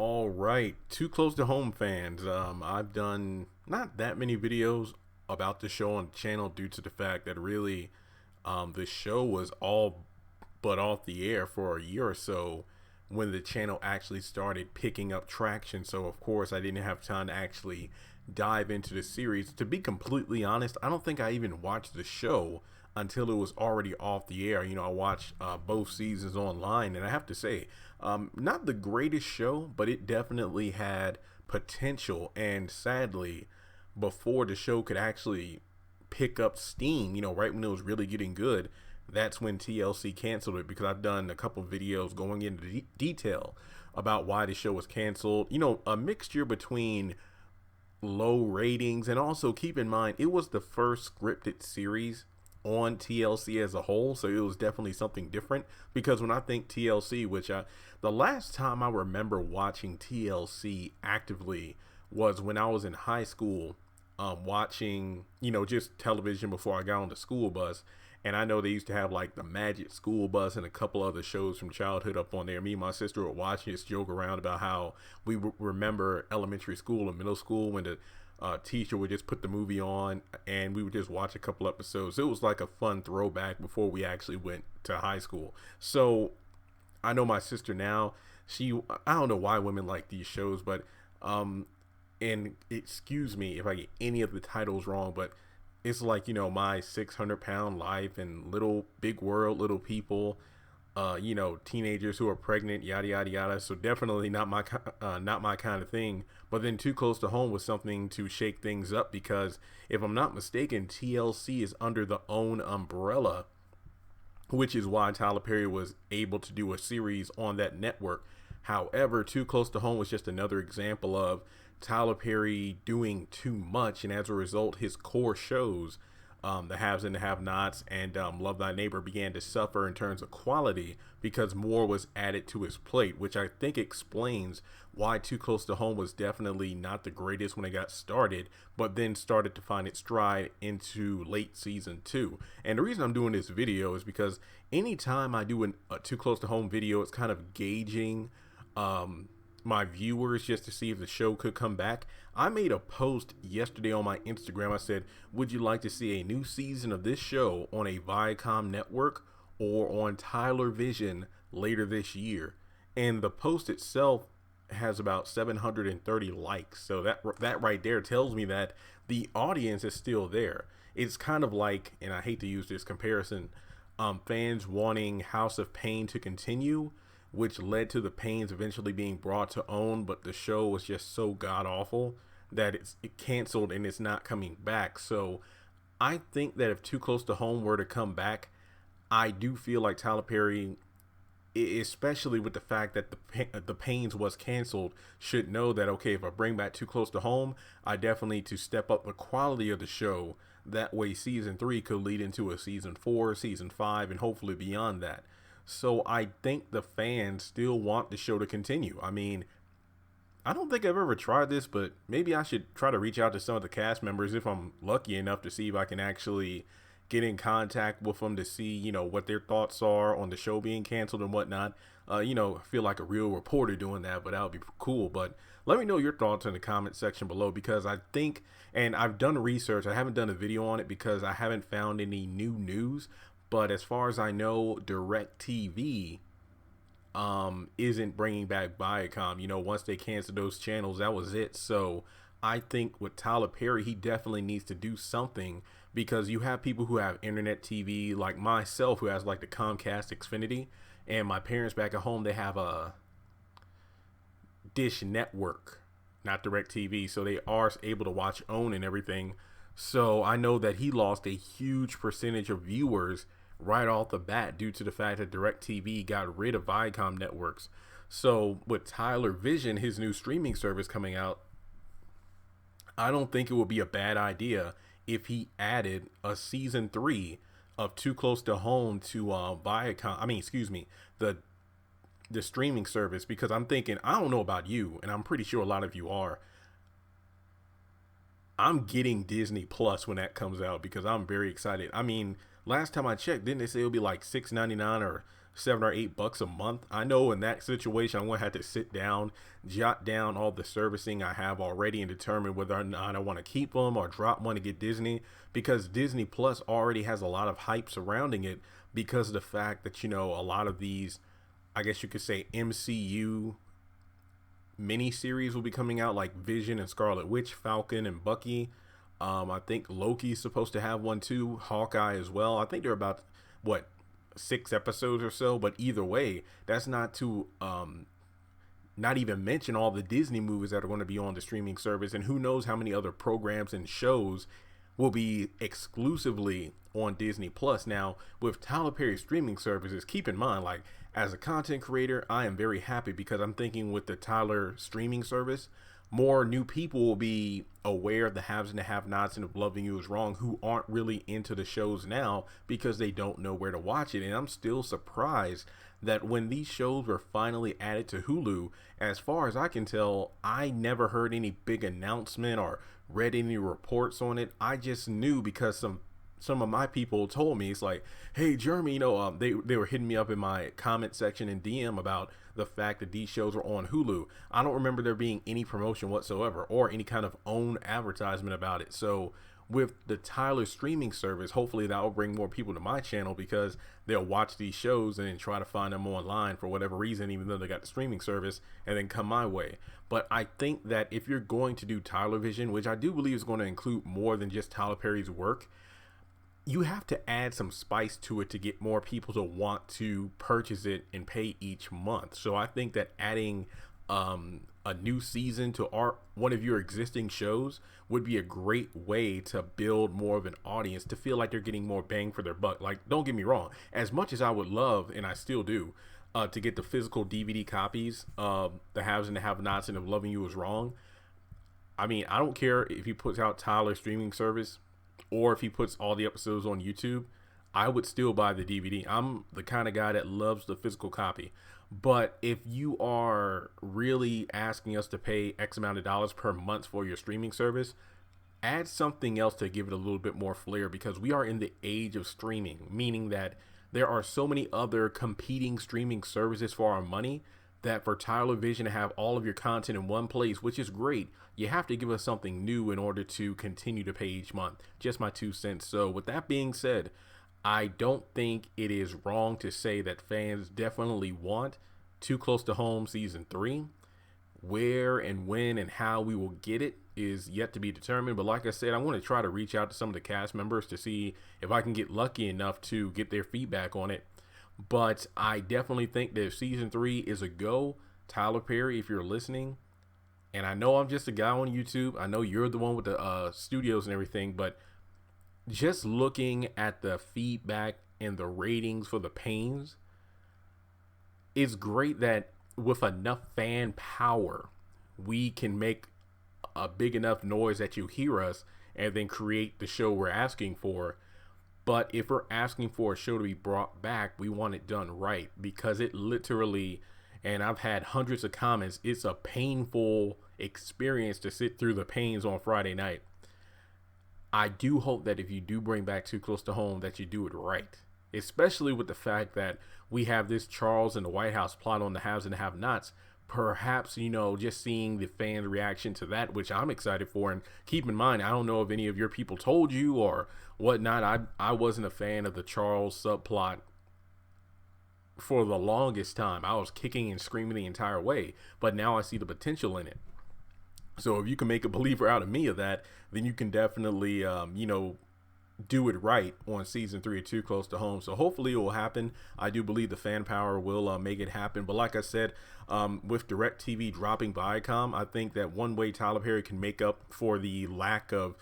All right, too close to home fans. I've done not that many videos about the show on the channel due to the fact that really, the show was all but off the air for a year or so when the channel actually started picking up traction. So of course I didn't have time to actually dive into the series. To be completely honest, I don't think I even watched the show until it was already off the air. I watched both seasons online, and I have to say, not the greatest show, but it definitely had potential. And sadly, before the show could actually pick up steam, right when it was really getting good, that's when TLC canceled it, because I've done a couple videos going into detail about why the show was canceled. A mixture between low ratings, and also keep in mind it was the first scripted series on TLC as a whole, so it was definitely something different. Because when I think TLC, the last time I remember watching TLC actively was when I was in high school, watching just television before I got on the school bus. And I know they used to have like the Magic School Bus and a couple other shows from childhood up on there. Me and my sister would watch and just joke around about how we remember elementary school and middle school when the teacher would just put the movie on and we would just watch a couple episodes. It was like a fun throwback before we actually went to high school. So I know my sister now, I don't know why women like these shows, but and excuse me if I get any of the titles wrong, but it's like, My 600-Pound Life and Little Big World, Little People, teenagers who are pregnant, yada yada yada. So definitely not my kind of thing. But then Too Close to Home was something to shake things up, because if I'm not mistaken, TLC is under the OWN umbrella, which is why Tyler Perry was able to do a series on that network. However, Too Close to Home was just another example of Tyler Perry doing too much, and as a result, his core shows, The Haves and the Have-Nots and Love Thy Neighbor, began to suffer in terms of quality because more was added to his plate, which I think explains why Too Close to Home was definitely not the greatest when it got started, but then started to find its stride into late season 2. And the reason I'm doing this video is because anytime I do a Too Close to Home video, it's kind of gauging my viewers just to see if the show could come back. I made a post yesterday on my Instagram. I said, would you like to see a new season of this show on a Viacom network or on Tylervision later this year? And the post itself has about 730 likes. So that right there tells me that the audience is still there. It's kind of like, and I hate to use this comparison, fans wanting House of Pain to continue, which led to the Pains eventually being brought to OWN, but the show was just so god awful that it canceled and it's not coming back. So I think that if Too Close to Home were to come back, I do feel like Tyler Perry, especially with the fact that the Pains was canceled, should know that, okay, if I bring back Too Close to Home, I definitely need to step up the quality of the show. That way season 3 could lead into a season 4, season 5, and hopefully beyond that. So I think the fans still want the show to continue. I mean, I don't think I've ever tried this, but maybe I should try to reach out to some of the cast members if I'm lucky enough to see if I can actually get in contact with them to see, what their thoughts are on the show being canceled and whatnot. I feel like a real reporter doing that, but that would be cool. But let me know your thoughts in the comment section below, because I think, and I've done research, I haven't done a video on it because I haven't found any new news. But as far as I know, DirecTV isn't bringing back Viacom. Once they canceled those channels, that was it. So I think with Tyler Perry, he definitely needs to do something, because you have people who have internet TV, like myself, who has like the Comcast Xfinity, and my parents back at home, they have a Dish Network, not DirecTV. So they are able to watch OWN and everything. So I know that he lost a huge percentage of viewers right off the bat due to the fact that DirecTV got rid of Viacom networks. So with Tylervision, his new streaming service coming out, I don't think it would be a bad idea if he added a season 3 of Too Close to Home to Viacom. The streaming service, because I'm thinking, I don't know about you, and I'm pretty sure a lot of you are, I'm getting Disney Plus when that comes out, because I'm very excited. I mean, last time I checked, didn't they say it would be like $6.99 or $7 or $8 a month. I know in that situation, I'm going to have to sit down, jot down all the servicing I have already and determine whether or not I want to keep them or drop one to get Disney, because Disney Plus already has a lot of hype surrounding it because of the fact that, a lot of these, I guess you could say, MCU miniseries will be coming out, like Vision and Scarlet Witch, Falcon and Bucky. I think Loki's supposed to have one too, Hawkeye as well. I think they're about, what, 6 episodes or so, but either way, that's not to not even mention all the Disney movies that are going to be on the streaming service, and who knows how many other programs and shows will be exclusively on Disney Plus. Now, with Tyler Perry's streaming services, keep in mind, like, as a content creator, I am very happy because I'm thinking with the Tyler streaming service, more new people will be aware of the haves and the have-nots and of Loving You Is Wrong, who aren't really into the shows now because they don't know where to watch it. And I'm still surprised that when these shows were finally added to Hulu, as far as I can tell, I never heard any big announcement or read any reports on it. I just knew because some of my people told me. It's like, hey Jeremy, they were hitting me up in my comment section and DM about the fact that these shows are on Hulu. I don't remember there being any promotion whatsoever or any kind of own advertisement about it. So with the Tyler streaming service, hopefully that will bring more people to my channel because they'll watch these shows and then try to find them online for whatever reason, even though they got the streaming service, and then come my way. But I think that if you're going to do Tylervision, which I do believe is going to include more than just Tyler Perry's work, you have to add some spice to it to get more people to want to purchase it and pay each month. So I think that adding a new season to one of your existing shows would be a great way to build more of an audience, to feel like they're getting more bang for their buck. Like, don't get me wrong, as much as I would love, and I still do, to get the physical DVD copies of the haves and the have-nots and of Loving You Is Wrong, I mean, I don't care if he puts out Tyler's streaming service or if he puts all the episodes on YouTube, I would still buy the DVD. I'm the kind of guy that loves the physical copy. But if you are really asking us to pay X amount of dollars per month for your streaming service, add something else to give it a little bit more flair, because we are in the age of streaming, meaning that there are so many other competing streaming services for our money that for Tylervision to have all of your content in one place, which is great, you have to give us something new in order to continue to pay each month. Just my 2 cents. So with that being said, I don't think it is wrong to say that fans definitely want Too Close to Home season 3. Where and when and how we will get it is yet to be determined. But like I said, I want to try to reach out to some of the cast members to see if I can get lucky enough to get their feedback on it. But I definitely think that if season 3 is a go, Tyler Perry, if you're listening, and I know I'm just a guy on YouTube, I know you're the one with the studios and everything, but just looking at the feedback and the ratings for the pains, it's great that with enough fan power, we can make a big enough noise that you hear us and then create the show we're asking for. But if we're asking for a show to be brought back, we want it done right, because it literally, and I've had hundreds of comments, it's a painful experience to sit through the pains on Friday night. I do hope that if you do bring back Too Close to Home, that you do it right, especially with the fact that we have this Charles and the White House plot on the haves and the have-nots. Perhaps, just seeing the fans' reaction to that, which I'm excited for. And keep in mind, I don't know if any of your people told you or whatnot. I wasn't a fan of the Charles subplot for the longest time. I was kicking and screaming the entire way, but now I see the potential in it. So if you can make a believer out of me of that, then you can definitely, do it right on season 3 of Too Close to Home. So hopefully it will happen. I do believe the fan power will make it happen. But like I said, with DirecTV dropping Viacom, I think that one way Tyler Perry can make up for the lack of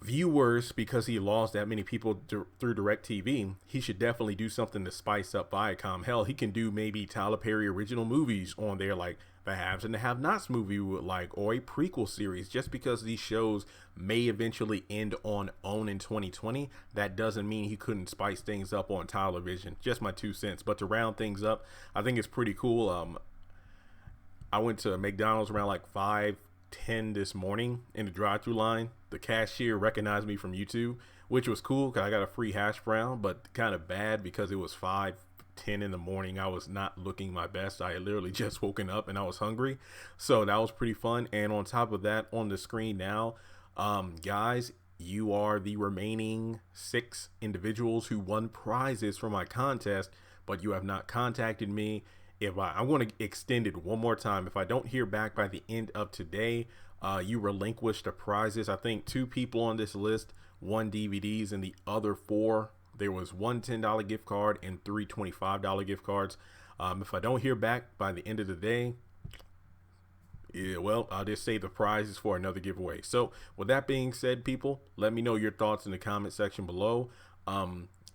viewers because he lost that many people through DirecTV, he should definitely do something to spice up Viacom. Hell, he can do maybe Tyler Perry original movies on there, like the Haves and the Have-Nots movie we would like, or a prequel series. Just because these shows may eventually end on OWN in 2020, that doesn't mean he couldn't spice things up on Tylervision. Just my 2 cents. But to round things up, I think it's pretty cool. I went to McDonald's around like 5:10 this morning in the drive-thru line. The cashier recognized me from YouTube, which was cool because I got a free hash brown, but kind of bad because it was 5:10 10 in the morning. I was not looking my best. I had literally just woken up and I was hungry. So that was pretty fun. And on top of that, on the screen now, guys, you are the remaining 6 individuals who won prizes from my contest, but you have not contacted me. If I'm going to extend it one more time. If I don't hear back by the end of today, you relinquish the prizes. I think 2 people on this list won DVDs, and the other 4, there was one $10 gift card and 3 $25 gift cards. If I don't hear back by the end of the day, yeah, well, I'll just save the prizes for another giveaway. So with that being said, people, let me know your thoughts in the comment section below.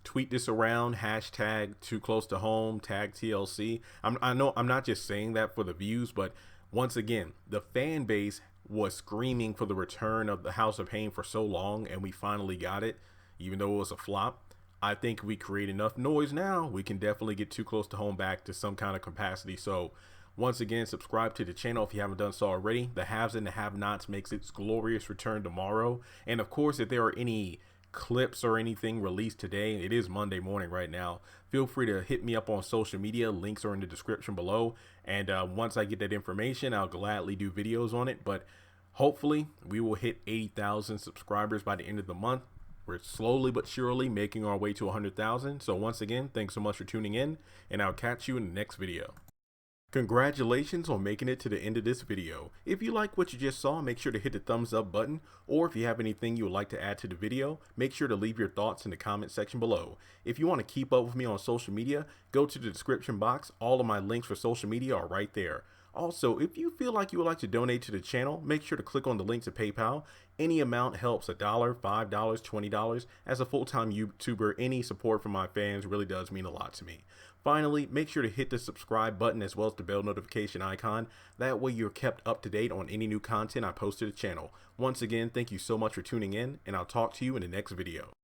Tweet this around, hashtag too close to home, tag TLC. I know I'm not just saying that for the views, but once again, the fan base was screaming for the return of the House of Pain for so long, and we finally got it, even though it was a flop. I think we create enough noise now, we can definitely get Too Close to Home back to some kind of capacity. So once again, subscribe to the channel if you haven't done so already. The haves and the have-nots makes its glorious return tomorrow. And of course, if there are any clips or anything released today, it is Monday morning right now, feel free to hit me up on social media. Links are in the description below. And once I get that information, I'll gladly do videos on it. But hopefully we will hit 80,000 subscribers by the end of the month. We're slowly but surely making our way to 100,000. So once again, thanks so much for tuning in, and I'll catch you in the next video. Congratulations on making it to the end of this video. If you like what you just saw, make sure to hit the thumbs up button, or if you have anything you would like to add to the video, make sure to leave your thoughts in the comment section below. If you want to keep up with me on social media, go to the description box. All of my links for social media are right there. Also, if you feel like you would like to donate to the channel, make sure to click on the link to PayPal. Any amount helps. $1, $5, $20. As a full-time YouTuber, any support from my fans really does mean a lot to me. Finally, make sure to hit the subscribe button as well as the bell notification icon. That way you're kept up to date on any new content I post to the channel. Once again, thank you so much for tuning in, and I'll talk to you in the next video.